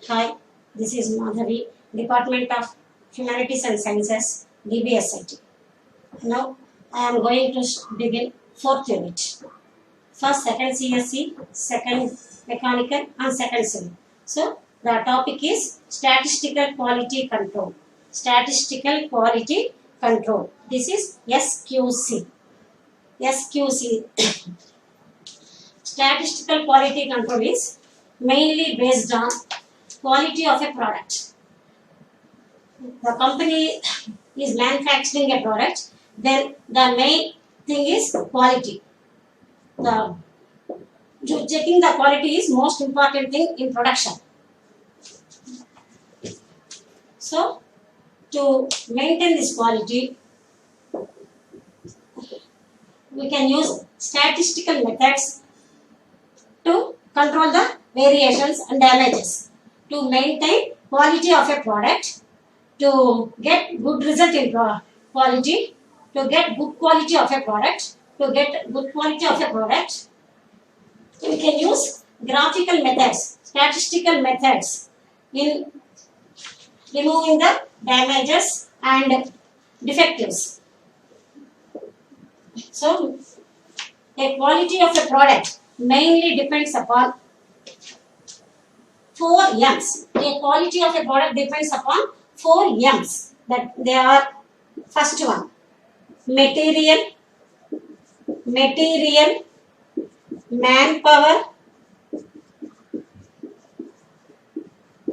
Hi, this is Madhavi, Department of Humanities and Sciences, DBSIT. Now, I am going to begin fourth unit. First, second CSE, second mechanical, and second civil. So, the topic is statistical quality control. Statistical quality control. This is SQC. SQC. Statistical quality control is mainly based on quality of a product. The company is manufacturing a product, then the main thing is quality. Checking the quality is most important thing in production. So, to maintain this quality, we can use statistical methods to control the variations and damages. To maintain quality of a product, to get good result in quality, to get good quality of a product, we can use graphical methods, statistical methods in removing the damages and defectives. So, the quality of a product mainly depends upon 4 M's. The quality of a product depends upon 4 M's. That they are: first one, material, manpower,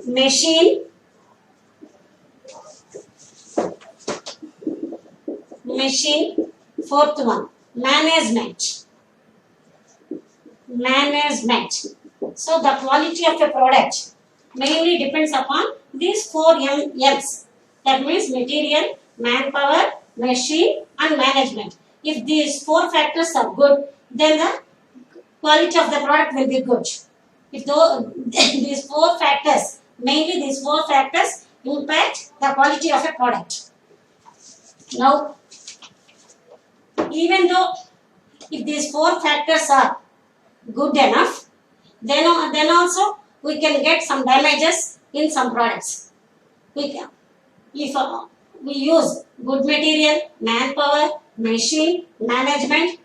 machine, fourth one, management. So the quality of a product mainly depends upon these 4 M's. That means material, manpower, machine and management. If these 4 factors are good, then the quality of the product will be good. If these 4 factors, mainly these 4 factors impact the quality of a product. Now, even though if these 4 factors are good enough, then also we can get some damages in some products. If we use good material, manpower, machine, management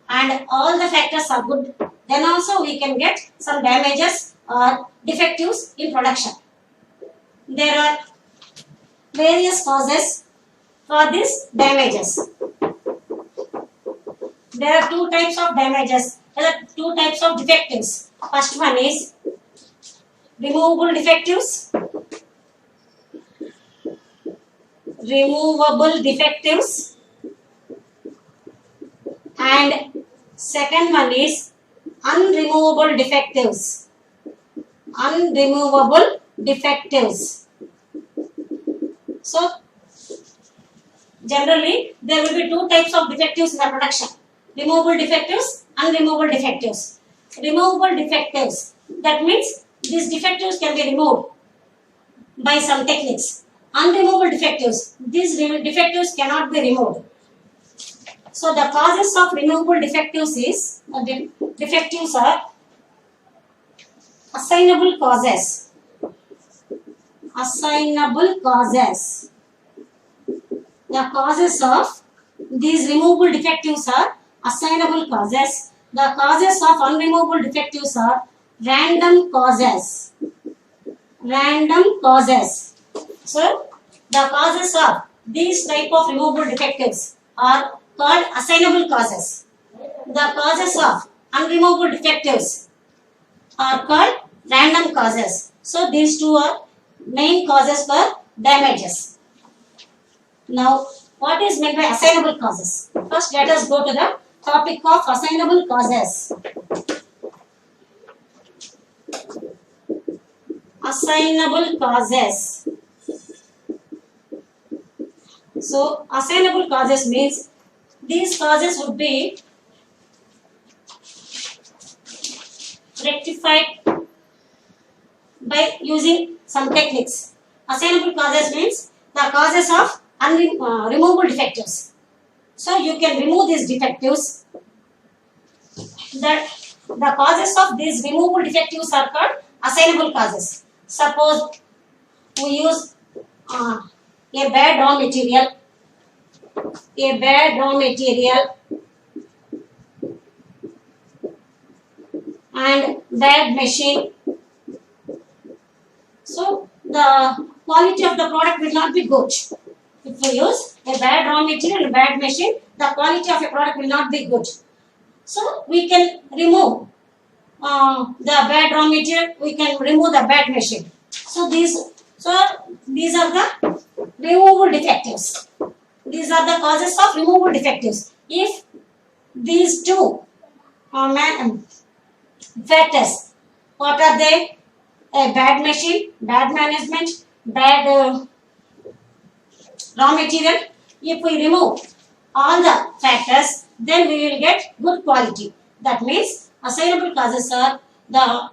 and all the factors are good, then also we can get some damages or defectives in production. There are various causes for these damages. There are 2 types of damages. There are 2 types of defectives. First one is removable defectives. And second one is unremovable defectives. So, generally there will be 2 types of defectives in the production: removable defectives, unremovable defectives. Removable defectives, that means these defectives can be removed by some techniques. Unremovable defectives, these defectives cannot be removed. So the causes of removable defectives are assignable causes. The causes of these removable defectives are assignable causes. The causes of unremovable defectives are random causes. So, the causes of these type of removable defectives are called assignable causes. The causes of unremovable defectives are called random causes. So, these 2 are main causes for damages. Now, what is meant by assignable causes? First, let us go to the topic of assignable causes. So, assignable causes means these causes would be rectified by using some techniques. Assignable causes means the causes of removable defectives. So you can remove these defectives. The causes of these removable defectives are called assignable causes. suppose we use a bad raw material, and bad machine. So the quality of the product will not be good. If we use a bad raw material and bad machine, the quality of a product will not be good. So we can remove the bad raw material, we can remove the bad machine. So these are the removable defectives. These are the causes of removable defectives. If these two factors, what are they? A bad machine, bad management, bad raw material. If we remove all the factors, then we will get good quality. That means assignable causes are the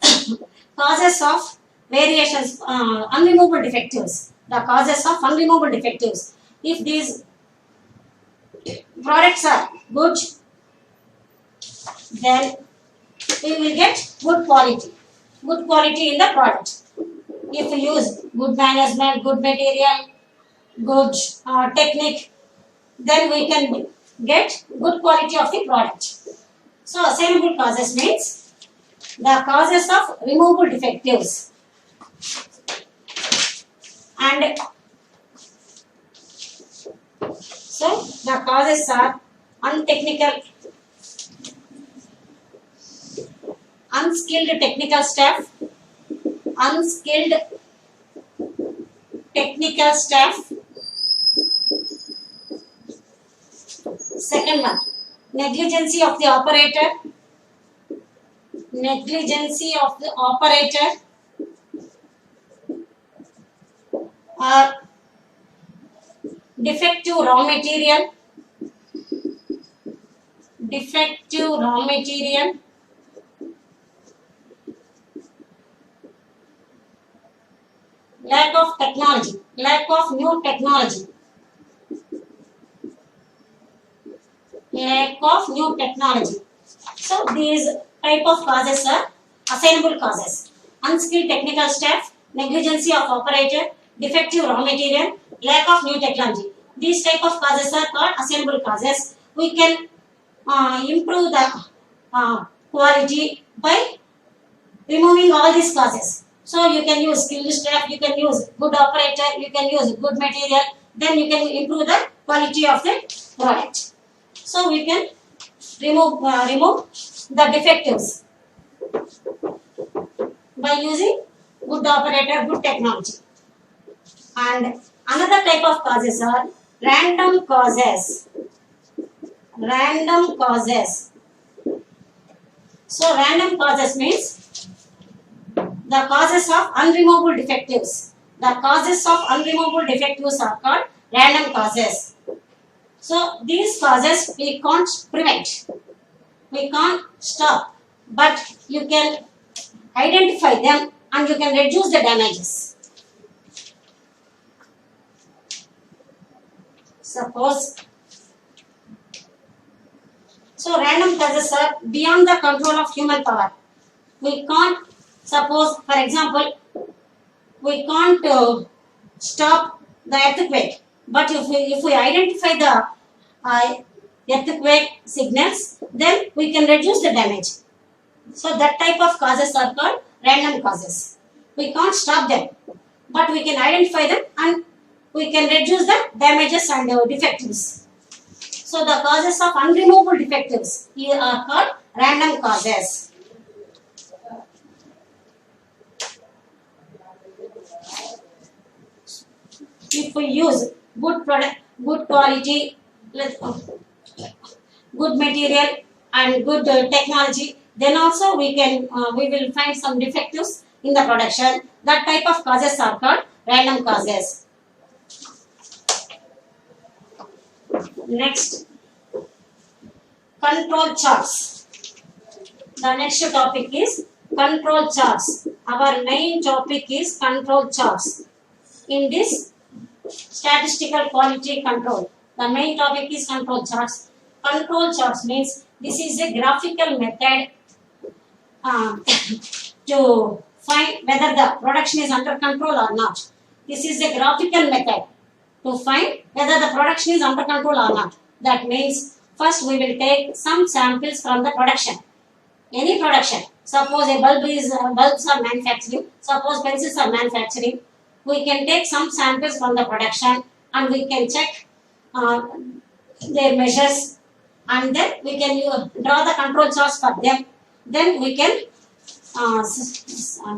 causes of variations, unremovable defectives. The causes of unremovable defectives. If these products are good, then we will get good quality in the product. If we use good management, good material, good technique, then we can get good quality of the product. So assignable causes means the causes of removable defectives, and so the causes are unskilled technical staff, Second one, negligence of the operator, or defective raw material, lack of technology, lack of new technology. So these type of causes are assignable causes. Unskilled technical staff, negligence of operator, defective raw material, lack of new technology. These type of causes are called assignable causes. We can improve the quality by removing all these causes. So you can use skilled staff, you can use good operator, you can use good material, then you can improve the quality of the product. So we can remove the defectives by using good operator, good technology. And another type of causes are random causes. So random causes means the causes of unremovable defectives. The causes of unremovable defectives are called random causes. So these causes we can't prevent, we can't stop, but you can identify them and you can reduce the damages. Suppose, so random causes are beyond the control of human power. We can't, suppose for example, we can't stop the earthquake, but if we identify the earthquake signals, then we can reduce the damage. So that type of causes are called random causes. We can't stop them, but we can identify them and we can reduce the damages and defectives. So the causes of unremovable defectives here are called random causes. If we use good product, good quality, good material and good technology, then also we will find some defectives in the production. That type of causes are called random causes. Next, control charts. The next topic is control charts. Our main topic is control charts. In this statistical quality control, the main topic is control charts. Control charts means this is a graphical method to find whether the production is under control or not. This is a graphical method to find whether the production is under control or not. That means first we will take some samples from the production. Any production. Suppose a bulbs are manufacturing. Suppose pencils are manufacturing. We can take some samples from the production and we can check their measures, and then we can draw the control charts for them. Then we can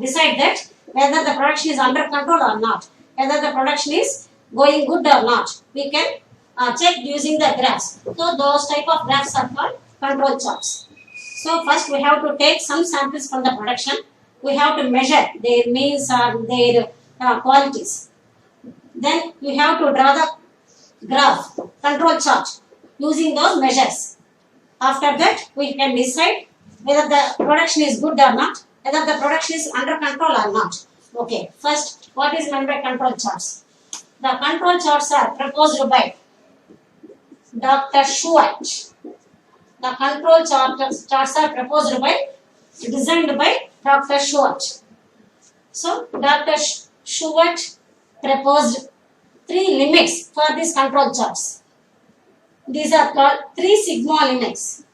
decide that whether the production is under control or not, whether the production is going good or not. We can check using the graphs. So those type of graphs are called control charts. So first we have to take some samples from the production. We have to measure their means or their qualities. Then we have to draw the graph, control chart using those measures. After that we can decide whether the production is good or not, whether the production is under control or not. Okay, first what is meant by control charts? The control charts are proposed by Dr. Shewhart. The control charts are proposed by, designed by Dr. Shewhart. So Dr. Shewhart proposed 3 limits for these control charts. These are called 3 sigma limits.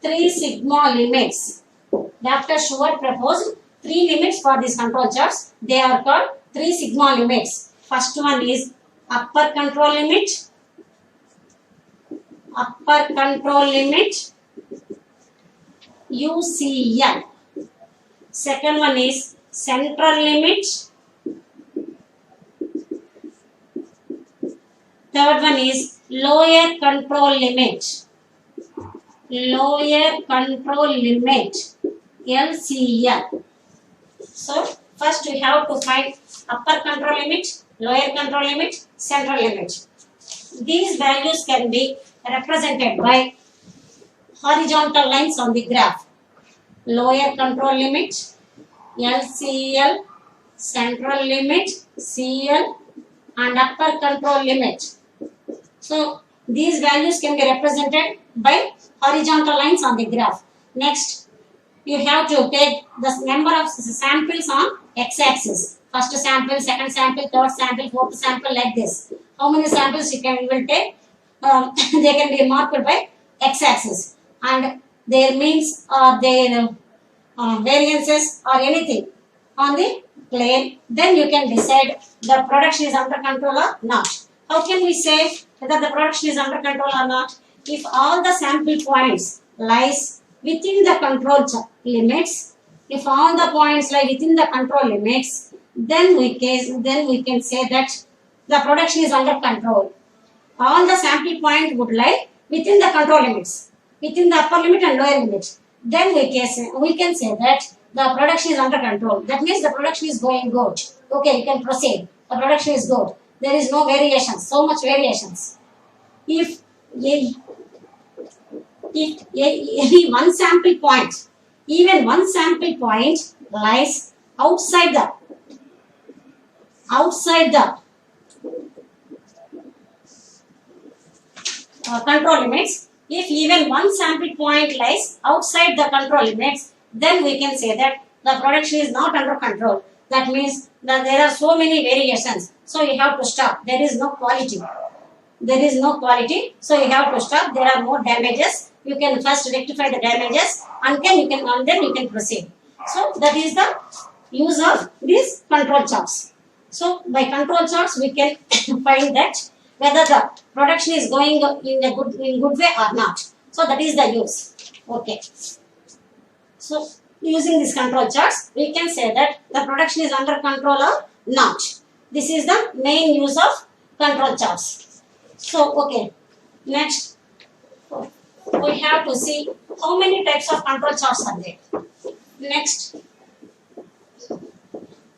3 sigma limits. Dr. Shewhart proposed 3 limits for these control charts. They are called 3 sigma limits. First one is upper control limit. Upper control limit, UCL. Second one is central limit. Third one is lower control limit. Lower control limit, LCL. So first we have to find upper control limit, lower control limit, central limit. These values can be represented by horizontal lines on the graph. Lower control limit, LCL, central limit, CL, and upper control limit. So these values can be represented by horizontal lines on the graph. Next, you have to take the number of samples on x-axis. First sample, second sample, third sample, fourth sample, like this. How many samples you will take? They can be marked by x-axis, and their means or their variances or anything on the plane. Then you can decide the production is under control or not. How can we say whether the production is under control or not? If all the sample points lies within the control limits, if all the points lie within the control limits, then we can say that the production is under control. All the sample point would lie within the control limits, within the upper limit and lower limit. Then we can say that the production is under control. That means the production is going good. Okay, you can proceed. The production is good. There is no variations, so much variations. If any one sample point, even one sample point lies outside the control limits, if even one sample point lies outside the control limits, then we can say that the production is not under control. That means that there are so many variations, so you have to stop. There is no quality. There is no quality, so you have to stop. There are more damages. You can first rectify the damages, and then you can proceed. So that is the use of these control charts. So by control charts, we can find that whether the production is going in a good way or not. So that is the use. Okay. So using these control charts, we can say that the production is under control or not. This is the main use of control charts. So okay, next we have to see how many types of control charts are there. Next,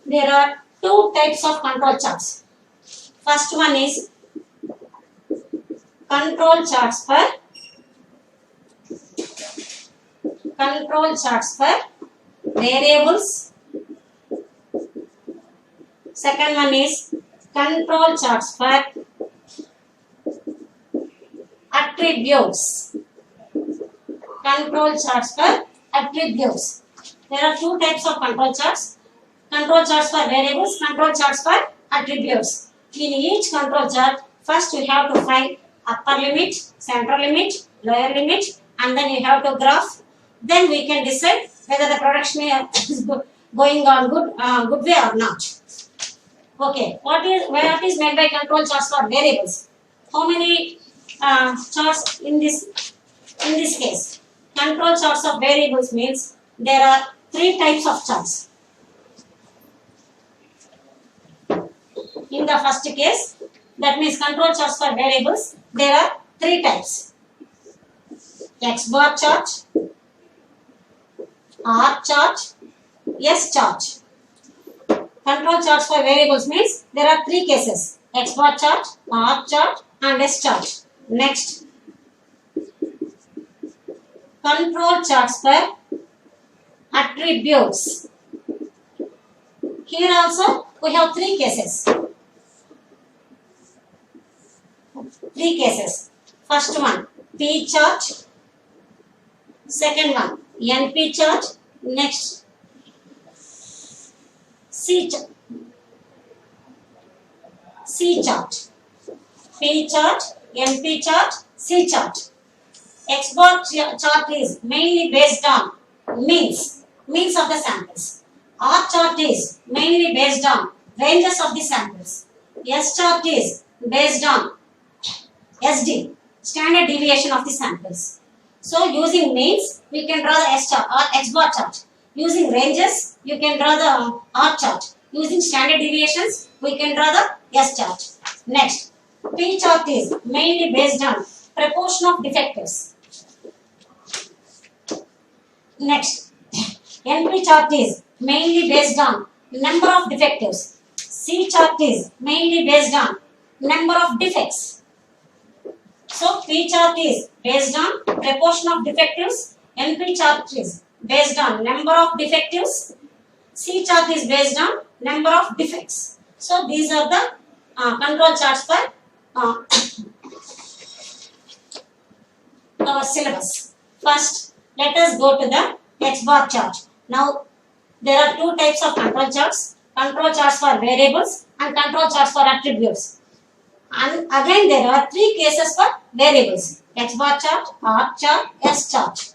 there are 2 types of control charts. First one is control charts for variables. Second one is control charts for attributes. Control charts for attributes. There are 2 types of control charts. control charts for variables, control charts for attributes. In each control chart, first you have to find upper limit, central limit, lower limit, and then you have to graph. Then we can decide whether the production is going on good way or not. Okay, what is meant by control charts for variables? How many charts in this case? Control charts of variables means there are 3 types of charts. In the first case, that means control charts for variables, there are 3 types. X bar chart, R chart, S chart. Control charts for variables means there are 3 cases. X bar chart, R chart and S chart. Next, control charts for attributes. Here also we have 3 cases. 3 cases. First one, P chart. Second one, NP chart. Next, C chart. P chart, NP chart, C chart. X bar chart is mainly based on means of the samples. R chart is mainly based on ranges of the samples. S chart is based on SD, standard deviation of the samples. So using means, we can draw the S chart or X bar chart. Using ranges, you can draw the R chart. Using standard deviations, we can draw the S chart. Next, P chart is mainly based on proportion of defectives. Next, NP chart is mainly based on number of defectives. C chart is mainly based on number of defects. So P chart is based on proportion of defectives. NP chart is based on number of defectives. C chart is based on number of defects. So these are the control charts for our syllabus. First, let us go to the X bar chart. Now, there are 2 types of control charts. Control charts for variables and control charts for attributes. And again, there are 3 cases for variables. X bar chart, R chart, S chart.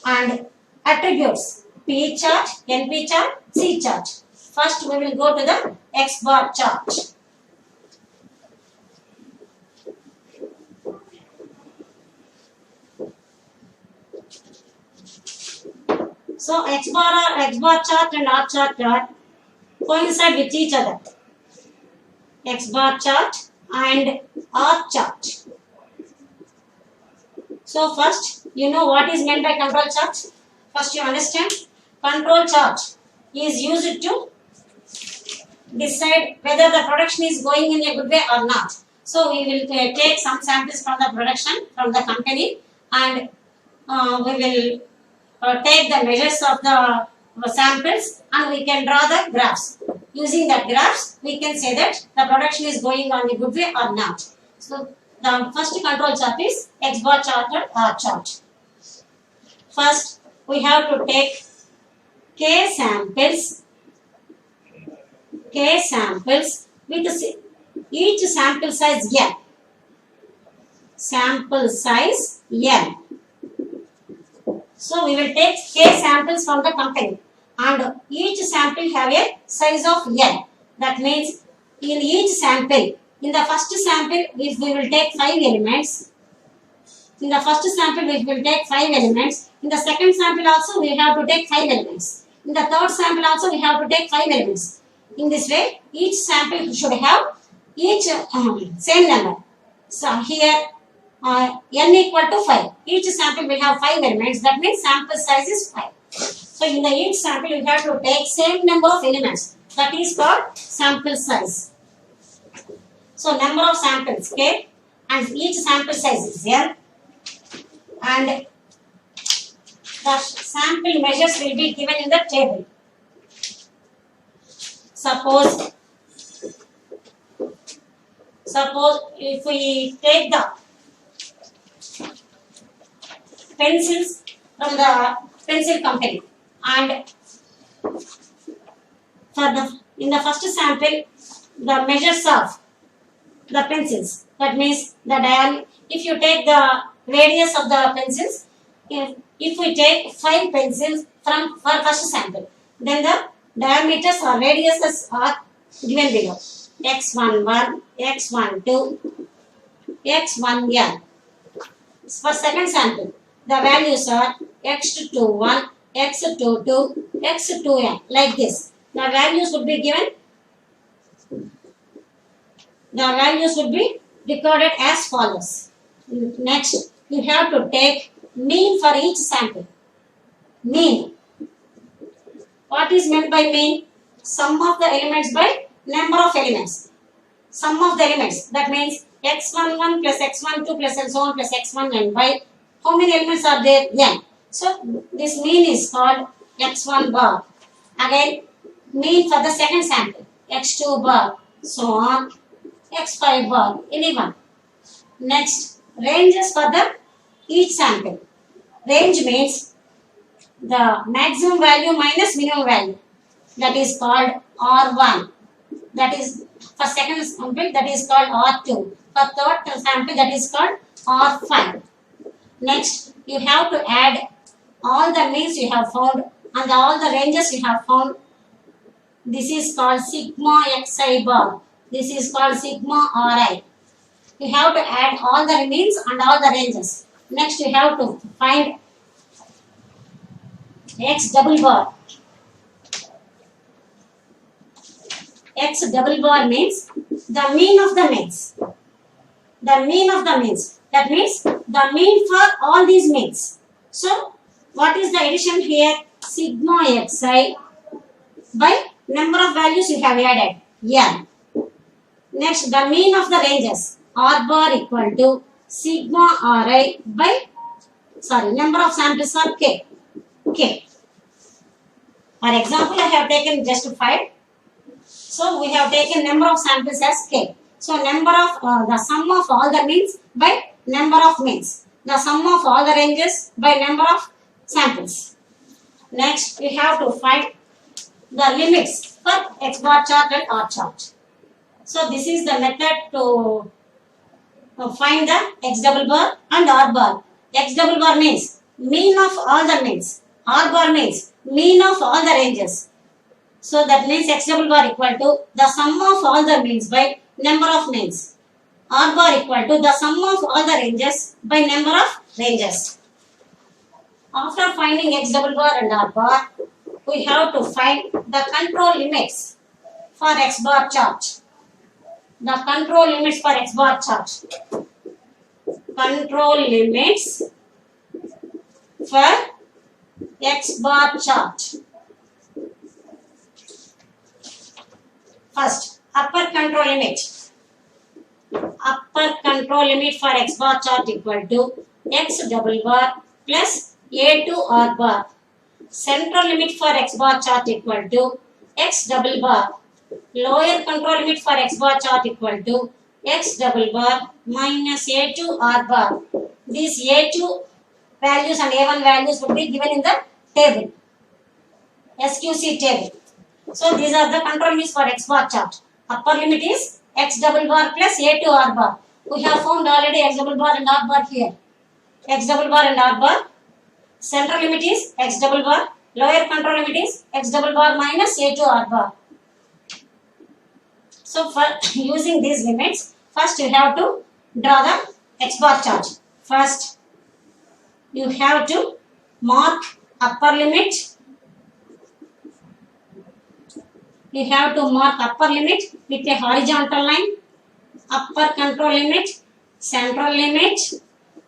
And attributes, P chart, NP chart, C chart. First, we will go to the X bar chart. So X bar chart and R chart coincide with each other. X bar chart and R chart. So first, you know what is meant by control chart. First, you understand control chart is used to decide whether the production is going in a good way or not. So we will take some samples from the production, from the company, and we will take the measures of the samples and we can draw the graphs. Using that graphs, we can say that the production is going on a good way or not. So the first control chart is X bar chart and R chart. First, we have to take K samples with each sample size N. Sample size N. So we will take K samples from the company and each sample have a size of N. That means in each sample, in the first sample we will take 5 elements. In the first sample we will take 5 elements. In the second sample also we have to take 5 elements. In the third sample also we have to take 5 elements. In this way, each sample should have each same number. So here n equal to 5. Each sample will have 5 elements. That means sample size is 5. So in the each sample you have to take same number of elements. That is called sample size. So number of samples K and each sample size is N. And the sample measures will be given in the table. Suppose if we take the pencils from the pencil company and in the first sample, the measures of the pencils. That means the diameter. If you take the radius of the pencils, if we take 5 pencils for first sample, then the diameters or radiuses are given below. x11, x12, x1L. For second sample, the values are x21, x22, x2N, like this. The values would be given. The values would be recorded as follows. Next, you have to take mean for each sample. Mean. What is meant by mean? Sum of the elements by number of elements. Sum of the elements. That means x11 plus x12 plus and so on plus x1n by how many elements are there? N. So this mean is called x1 bar. Again, mean for the second sample. x2 bar. So on. x5 bar. Any one. Next, ranges for the each sample. Range means the maximum value minus minimum value. That is called R1. That is for second sample, that is called R2. For third sample, that is called R5. Next, you have to add all the means you have found and all the ranges you have found. This is called sigma xi bar. This is called sigma ri. You have to add all the means and all the ranges. Next, you have to find x double bar. X double bar means the mean of the means. The mean of the means. That means the mean for all these means. So, what is the addition here? Sigma xi by number of values you have added. N. Next, the mean of the ranges. R bar equal to sigma ri by, number of samples are k. K. For example, I have taken just 5. So, we have taken number of samples as k. So, number of the sum of all the means by number of means. The sum of all the ranges by number of samples. Next, we have to find the limits for X bar chart and R chart. So, this is the method to find the X double bar and R bar. X double bar means mean of all the means. R bar means mean of all the ranges. So, that means X double bar equal to the sum of all the means by number of means. R bar equal to the sum of all the ranges by number of ranges. After finding X double bar and R bar, we have to find the control limits for X bar chart. The control limits for X bar chart. Control limits for X bar chart. First, upper control limit. Upper control limit for X bar chart equal to X double bar plus A2 R bar. Central limit for X bar chart equal to X double bar. Lower control limit for X bar chart equal to X double bar minus A2 R bar. These A2 values and A1 values will be given in the table. SQC table. So, these are the control limits for X bar chart. Upper limit is X double bar plus A2 R bar. We have found already X double bar and R bar here. X double bar and R bar. Central limit is X double bar. Lower control limit is X double bar minus A2 R bar. So, for using these limits, first you have to draw the X bar chart. First, you have to mark upper limit. You have to mark upper limit with a horizontal line, upper control limit, central limit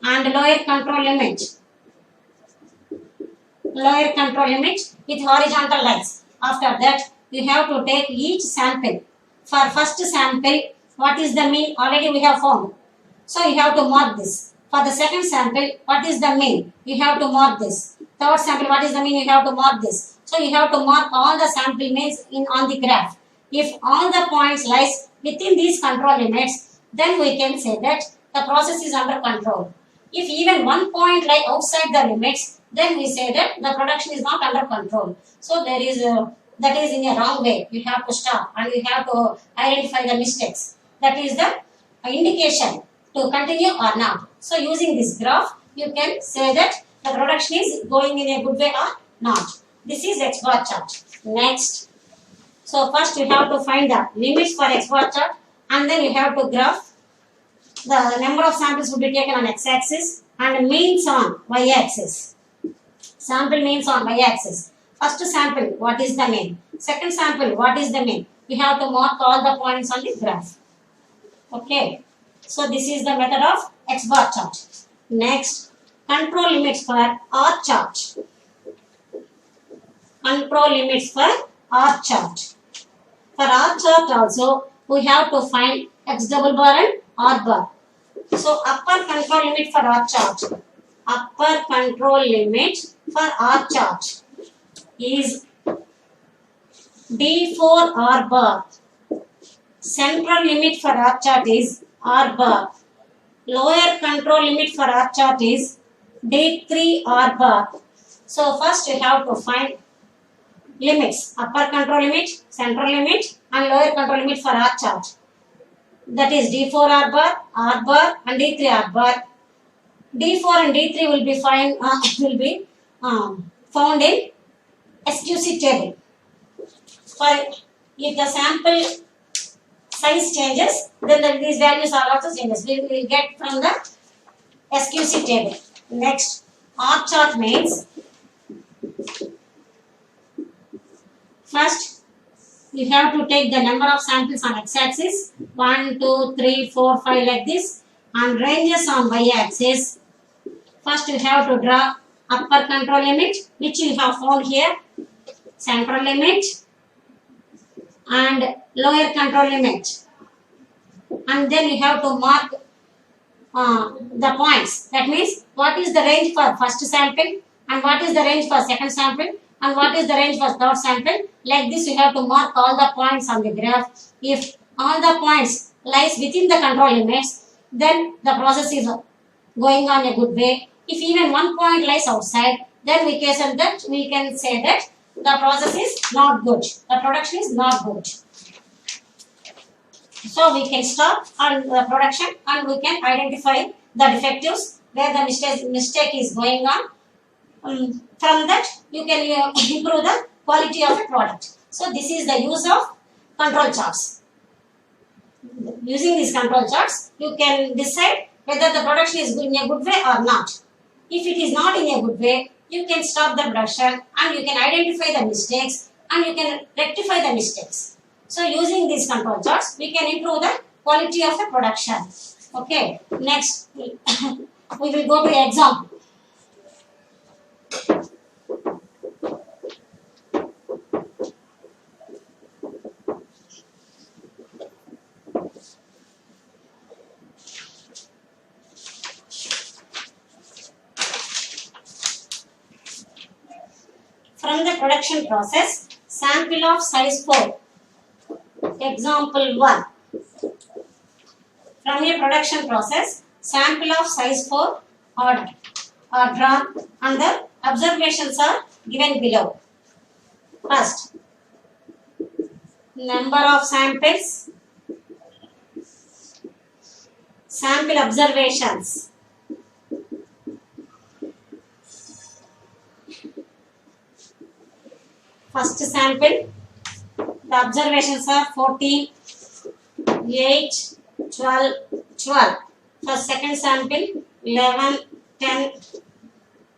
and lower control limit. Lower control limit with horizontal lines. After that, you have to take each sample. For first sample, what is the mean? Already we have found. So, you have to mark this. For the second sample, what is the mean? You have to mark this. Third sample, what is the mean? You have to mark this. So, you have to mark all the sample means on the graph. If all the points lies within these control limits, then we can say that the process is under control. If even one point lie outside the limits, then we say that the production is not under control. So, there is that is in a wrong way, you have to stop and you have to identify the mistakes. That is the indication to continue or not. So using this graph, you can say that the production is going in a good way or not. This is X bar chart. Next, so first you have to find the limits for X bar chart, and then you have to graph. The number of samples would be taken on x-axis and means on y-axis. Sample means on y-axis. First sample, what is the mean? Second sample, what is the mean? We have to mark all the points on the graph. Okay. So this is the method of X bar chart. Next, control limits for R chart. Control limits for R chart. For R chart also, we have to find X double bar and R bar. So upper control limit for R chart. Upper control limit for R chart is D4 R bar. Central limit for R chart is R bar. Lower control limit for R chart is D3 R bar. So first you have to find limits. Upper control limit, central limit and lower control limit for R chart. That is D4 R bar and D3 R bar. D4 and D3 will be found in SQC table. For if the sample size changes, then these values are also changes. We will get from the SQC table. Next, R chart means first you have to take the number of samples on x-axis 1, 2, 3, 4, 5 like this, and ranges on y-axis. First you have to draw upper control limit, which you have found here, central limit and lower control limit, and then you have to mark the points. That means what is the range for first sample and what is the range for second sample and what is the range for third sample. Like this you have to mark all the points on the graph. If all the points lies within the control limits, then the process is going on a good way. If even one point lies outside, then we can say that the process is not good. The production is not good. So we can stop on the production and we can identify the defectives where the mistake is going on. From that you can improve the quality of a product. So this is the use of control charts. Using these control charts, you can decide whether the production is in a good way or not. If it is not in a good way, you can stop the production and you can identify the mistakes and you can rectify the mistakes. So using these control charts, we can improve the quality of the production. Okay, next we will go to example. From the production process, sample of size 4. Example 1. From a production process, sample of size 4 are drawn and the observations are given below. First, number of samples, sample observations. First sample, the observations are 14, 8, 12, 12. For second sample, 11, 10,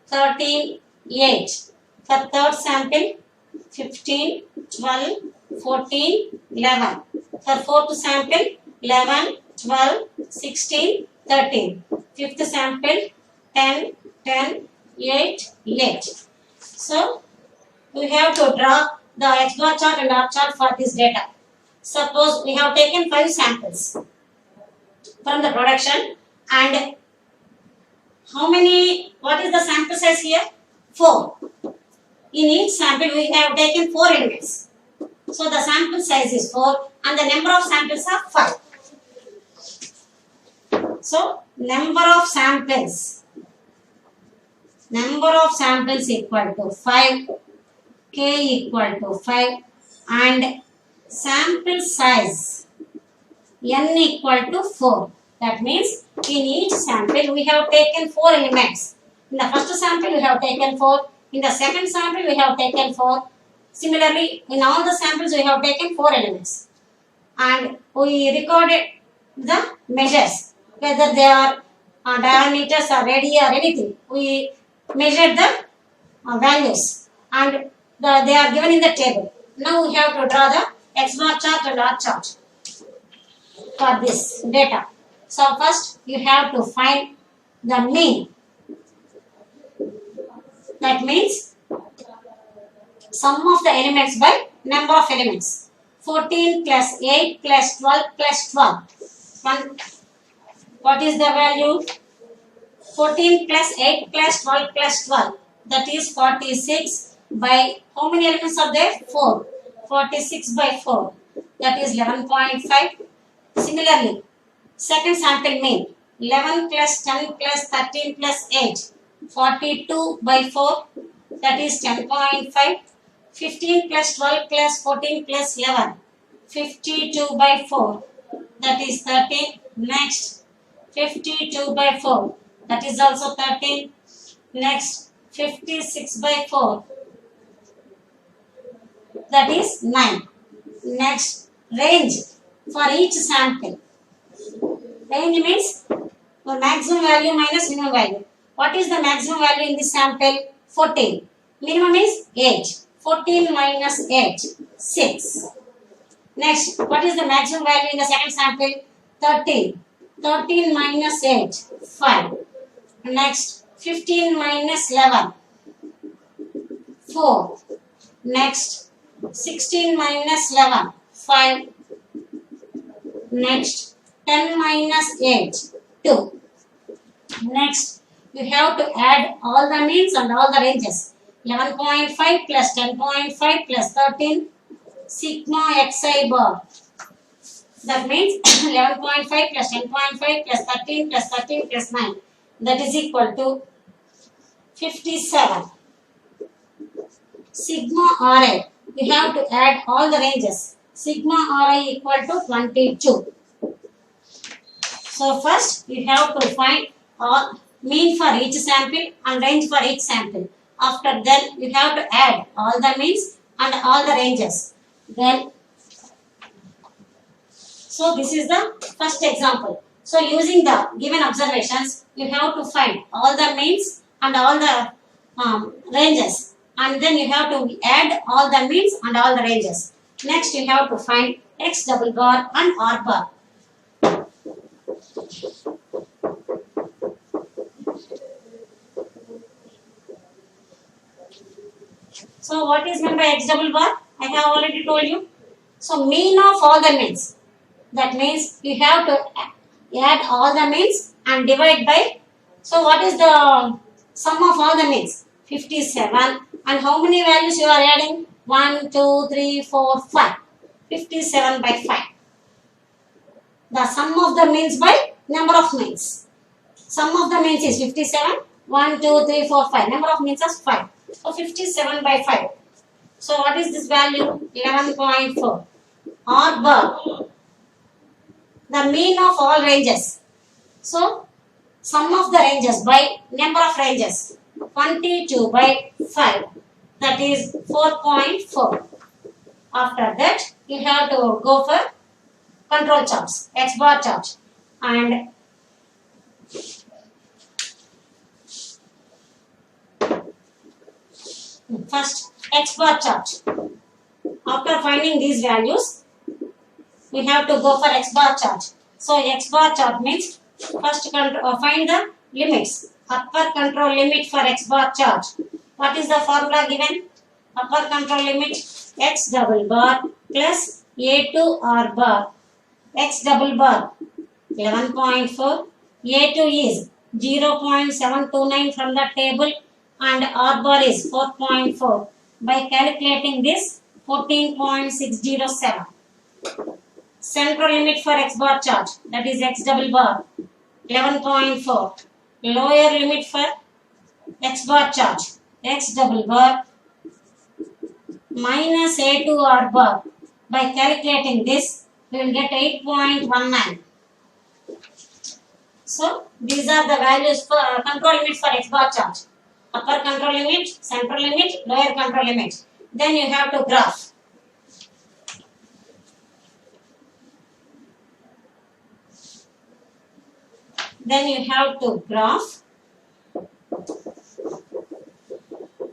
13, 8. For third sample, 15, 12, 14, 11. For fourth sample, 11, 12, 16, 13. Fifth sample, 10, 10, 8, 8. So, we have to draw the X bar chart and R chart for this data. Suppose we have taken 5 samples from the production, and what is the sample size here? 4. In each sample we have taken 4 elements. So the sample size is 4 and the number of samples are 5. So number of samples equal to 5 k equal to 5 and sample size n equal to 4. That means in each sample we have taken 4 elements. In the first sample we have taken 4. In the second sample we have taken 4. Similarly, in all the samples we have taken 4 elements. And we recorded the measures, whether they are diameters or radii or anything. We measured the values and they are given in the table. Now we have to draw the X bar chart and R chart for this data. So first you have to find the mean. That means sum of the elements by number of elements. 14 plus 8 plus 12 plus 12. What is the value? 14 plus 8 plus 12 plus 12. That is 46 by how many elements are there? 4. 46 by 4. That is 11.5. Similarly, second sample mean 11 plus 10 plus 13 plus 8. 42 by 4. That is 10.5. 15 plus 12 plus 14 plus 11. 52 by 4. That is 13. Next, 52 by 4. That is also 13. Next, 56 by 4. That is 9. Next, range for each sample. Range means maximum value minus minimum value. What is the maximum value in this sample? 14. Minimum is 8. 14 minus 8, 6. Next, what is the maximum value in the second sample? 13. 13 minus 8, 5. Next, 15 minus 11, 4. Next, 16 minus 11, 5. Next, 10 minus 8, 2. Next, you have to add all the means and all the ranges. 11.5 plus 10.5 plus 13 sigma xi bar. That means 11.5 plus 10.5 plus 13 plus 13 plus 9. That is equal to 57. Sigma Ri. We have to add all the ranges. Sigma Ri equal to 22. So first you have to find all mean for each sample and range for each sample. After that you have to add all the means and all the ranges. Then so this is the first example. So using the given observations, you have to find all the means and all the ranges, and then you have to add all the means and all the ranges. Next you have to find X double bar and R bar. So what is meant by X double bar? I have already told you. So mean of all the means. That means you have to add all the means and divide by. So what is the sum of all the means? 57. And how many values you are adding? 1, 2, 3, 4, 5. 57 by 5. The sum of the means by number of means. Sum of the means is 57. 1, 2, 3, 4, 5. Number of means is 5. So 57 by 5. So what is this value? 11.4. R bar. The mean of all ranges. So sum of the ranges by number of ranges. 22 by 5. That is 4.4. After that you have to go for control charts. X bar chart. And first X bar chart. After finding these values, we have to go for X bar chart. So X bar chart means first find the limits. Upper control limit for X bar chart. What is the formula given? Upper control limit X double bar plus A2 R bar. X double bar 11.4. A2 is 0.729 from the table and R bar is 4.4. By calculating this, 14.607. Central limit for X bar chart, that is X double bar 11.4. Lower limit for X bar chart, X double bar minus A2 R bar. By calculating this, we will get 8.19. So these are the values for control limits for X bar charge. Upper control limit, central limit, lower control limit. Then you have to graph. Then you have to graph.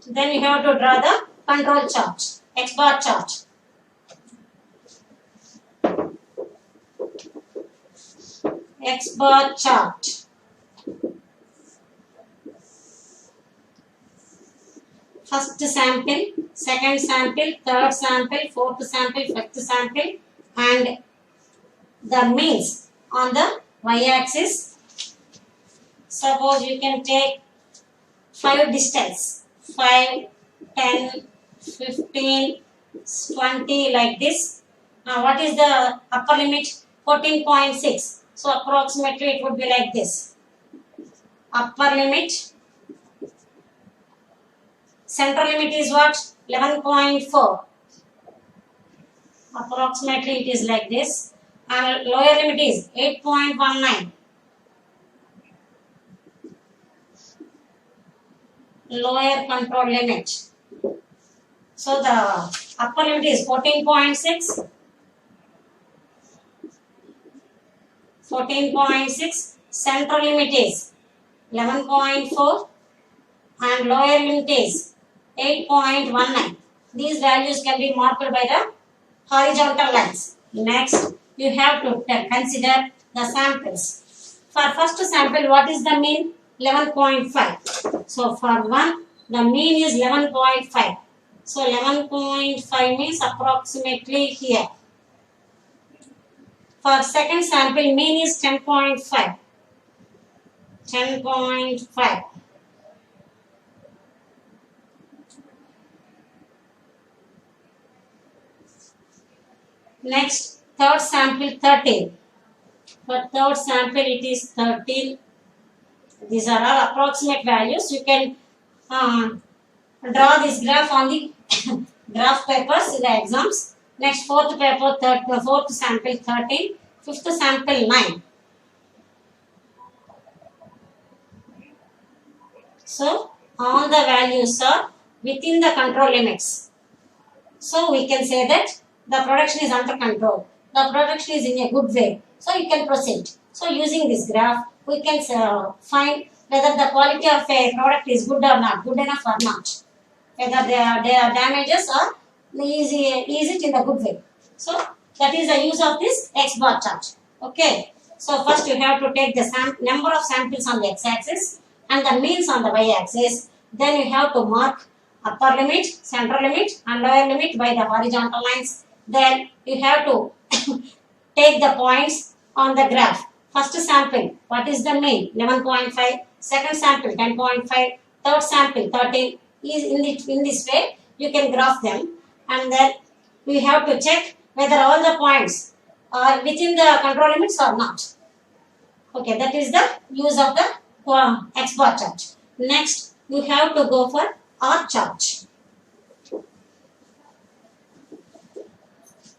Then you have to draw the control charge, X bar charge. X bar chart. First sample, second sample, third sample, fourth sample, fifth sample, and the means on the y-axis. Suppose you can take 5 distance, 5, 10, 15, 20 like this. Now what is the upper limit? 14.6. So approximately it would be like this. Upper limit. Central limit is what? 11.4. Approximately it is like this. And lower limit is 8.19. Lower control limit. So the upper limit is 14.6. 14.6. Central limit is 11.4 and lower limit is 8.19. These values can be marked by the horizontal lines. Next, you have to consider the samples. For first sample, what is the mean? 11.5. So for one, the mean is 11.5. So 11.5 means approximately here. For second sample, mean is 10.5. 10.5. Next, third sample 13. For third sample, it is 13. These are all approximate values. You can draw this graph on the graph papers in the exams. Next, fourth paper, fourth sample 13, fifth sample 9. So, all the values are within the control limits. So, we can say that the production is under control. The production is in a good way. So, you can proceed. So, using this graph, we can find whether the quality of a product is good or not, good enough or not. Whether there are damages or is it in a good way. So, that is the use of this X bar chart. Okay. So, first you have to take the number of samples on the x-axis and the means on the y-axis. Then you have to mark upper limit, central limit and lower limit by the horizontal lines. Then you have to take the points on the graph. First sample, what is the mean? 11.5. Second sample, 10.5. Third sample, 13. In this way, you can graph them. And then we have to check whether all the points are within the control limits or not. Okay, that is the use of the X bar chart. Next, you have to go for R chart.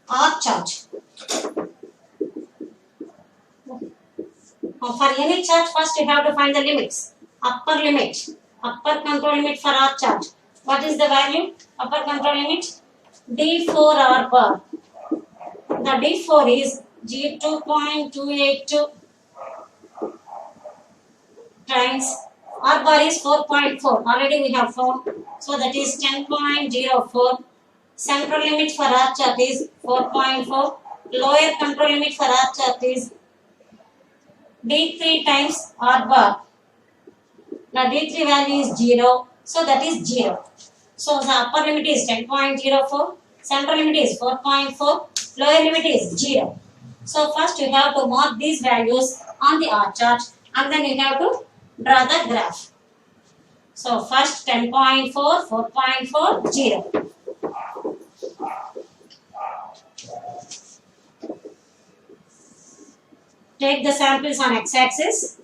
R chart. For any chart, first you have to find the limits. Upper limit. Upper control limit for R chart. What is the value? Upper control limit? D4 R bar. The D4 is G2.282 times R bar is 4.4. Already we have found. So that is 10.04. Central limit for R chart is 4.4. Lower control limit for R chart is D3 times R bar. Now D3 value is 0. So that is 0. So the upper limit is 10.04. Central limit is 4.4. Lower limit is 0. So first you have to mark these values on the R chart and then you have to draw the graph. So first 10.4, 4.4, 0. Take the samples on x-axis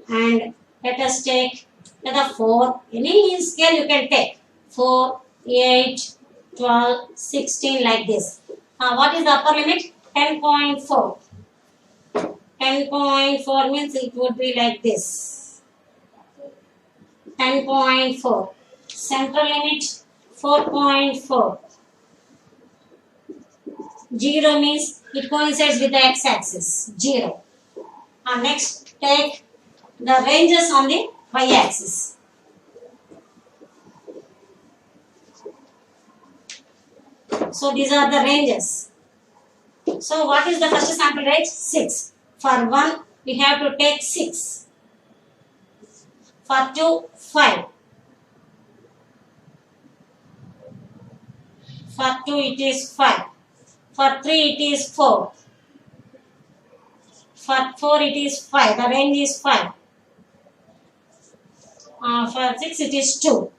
and let us take the 4. Any scale you can take. 4, 8, 12, 16 like this. What is the upper limit? 10.4. 10.4 means it would be like this. 10.4. Central limit 4.4. 0 means it coincides with the x-axis. 0. Next, take the ranges on the y-axis. So these are the ranges. So what is the first sample rate? 6. For 1, we have to take 6. For 2, 5. For 2, it is 5. For 3, it is 4. For 4, it is 5. The range is 5. For 6, it is 2.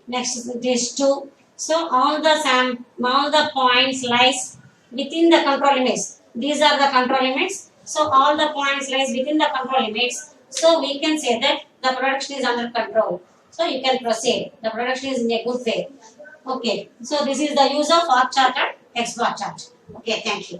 Next, it is 2. So all the points lies within the control limits. These are the control limits. So all the points lies within the control limits. So we can say that the production is under control. So you can proceed. The production is in a good way. Okay. So this is the use of R chart and X bar chart. Okay. Thank you.